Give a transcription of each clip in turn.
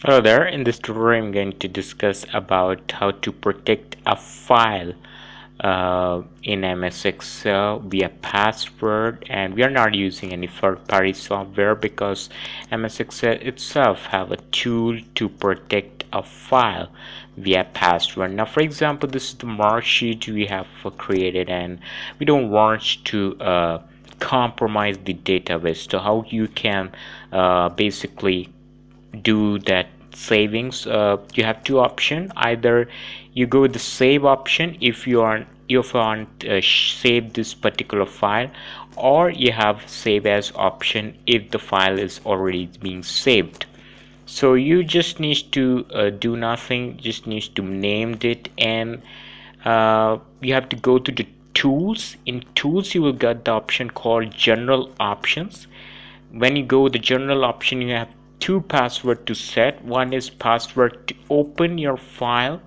Hello there. In this tutorial, I'm going to discuss about how to protect a file in MS Excel via password, and we are not using any third-party software because MS Excel itself have a tool to protect a file via password. Now, for example, this is the mark sheet we have created, and we don't want to compromise the database. So, how you can basically do that savings, you have two options. Either you go with the save option if you want save this particular file, or you have save as option if the file is already being saved. So you just need to do nothing, just need to name it, and you have to go to the tools. In tools you will get the option called general options. When you go the general option, you have two password to set. One is password to open your file,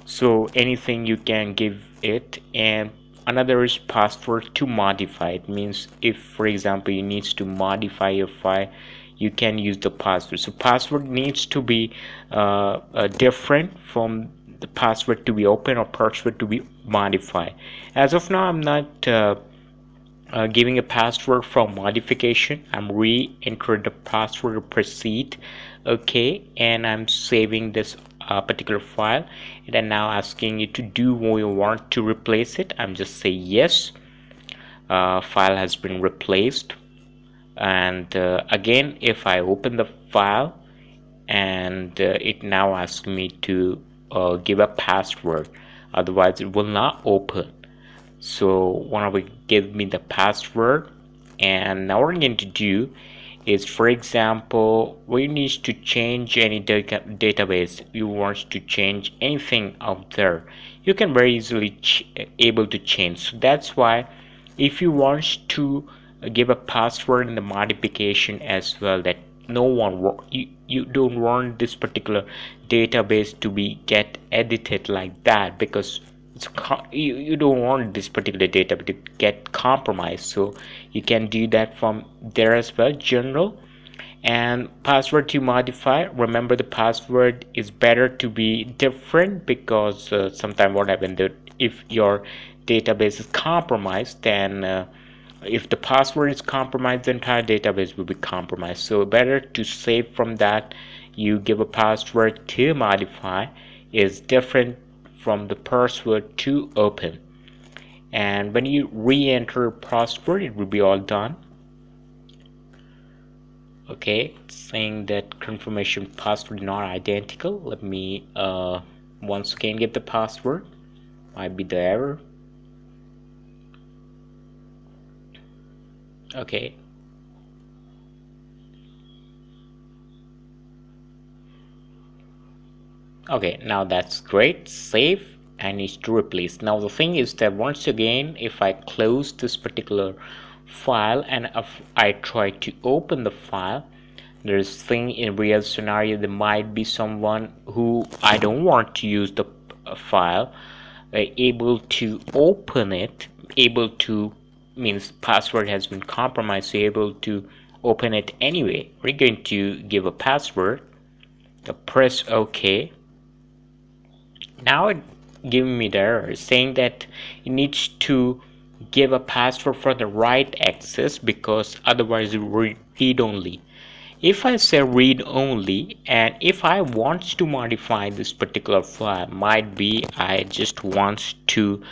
so anything you can give it, and another is password to modify. It means if, for example, you need to modify your file, you can use the password. So password needs to be different from the password to be open or password to be modified. As of now, I'm not giving a password for modification. I'm re-enter the password to proceed. Okay, and I'm saving this particular file, and I'm now asking you to do what you want to replace it. I'm just say yes. File has been replaced, and again, if I open the file, and it now asks me to give a password, otherwise it will not open. So one will give me the password, and now what I'm going to do is, for example, we need to change any database. You want to change anything out there, you can very easily able to change. So that's why if you want to give a password in the modification as well, that no one you don't want this particular database to be get edited like that, because you don't want this particular data to get compromised. So you can do that from there as well, general. And password to modify, remember the password is better to be different, because sometimes what happens that if your database is compromised, then if the password is compromised, the entire database will be compromised. So better to save from that. You give a password to modify is different from the password to open, and when you re-enter password, it will be all done. Okay, saying that confirmation password not identical. Let me once again get the password. Might be the error. Okay, okay, now that's great. Save, and it's to replace. Now the thing is that once again, if I close this particular file and if I try to open the file, there's thing in real scenario, there might be someone who I don't want to use the file able to open it, able to means password has been compromised, so able to open it anyway. We're going to give a password, press OK. Now it giving me the error saying that it needs to give a password for the right access, because otherwise it will read only. If I say read only, and if I want to modify this particular file, might be I just want to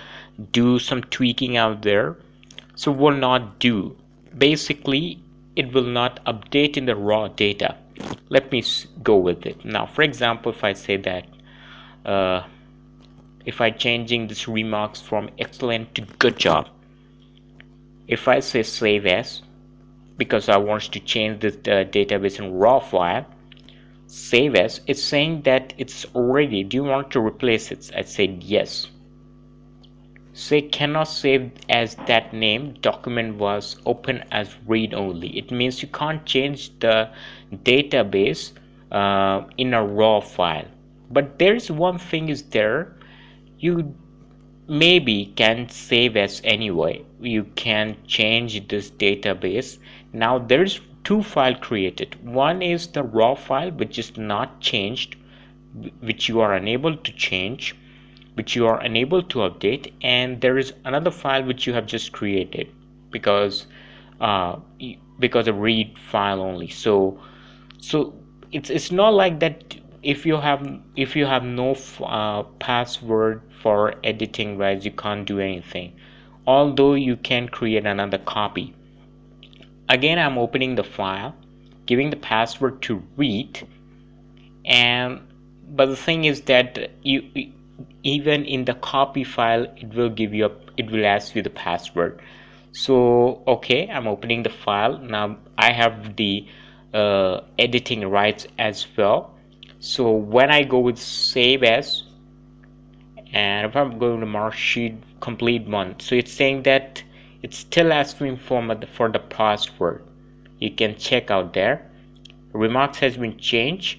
do some tweaking out there, so will not do. Basically it will not update in the raw data. Let me go with it. Now for example, if I say that uh, if I changing this remarks from excellent to good job, if I say save as, because I want to change this database in raw file, save as, it's saying that it's already, do you want to replace it? I said yes. Say cannot save as that name, document was open as read only. It means you can't change the database in a raw file. But there's one thing is there, you maybe can save as anyway. You can change this database. Now there's two files created. One is the raw file, which is not changed, which you are unable to change, which you are unable to update, and there is another file which you have just created because a read file only. So it's not like that. If you have no password for editing wise, you can't do anything, although you can create another copy. Again, I'm opening the file, giving the password to read, but the thing is that you even in the copy file, it will ask you the password. So okay, I'm opening the file now. I have the editing rights as well. So when I go with save as, and if I'm going to mark sheet complete one, so it's saying that it's still asking for the password. You can check out there. Remarks has been changed,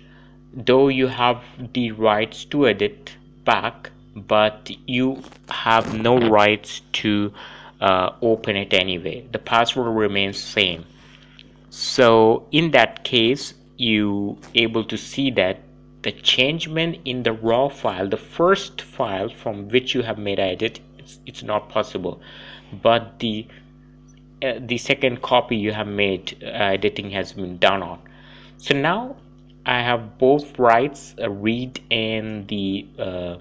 though you have the rights to edit back, but you have no rights to open it anyway. The password remains same. So in that case, you able to see that the changement in the raw file, the first file from which you have made edit, it's not possible, but the second copy you have made, editing has been done on. So now I have both rights, read and the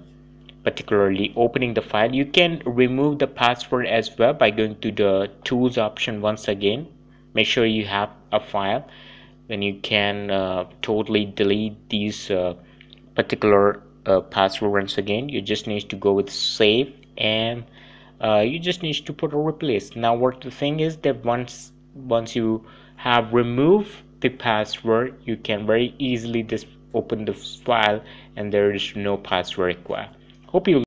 particularly opening the file. You can remove the password as well by going to the tools option once again. Make sure you have a file. Then you can totally delete these particular password once again. You just need to go with save, and you just need to put a replace. Now what the thing is that once you have removed the password, you can very easily just open the file and there is no password required. Hope you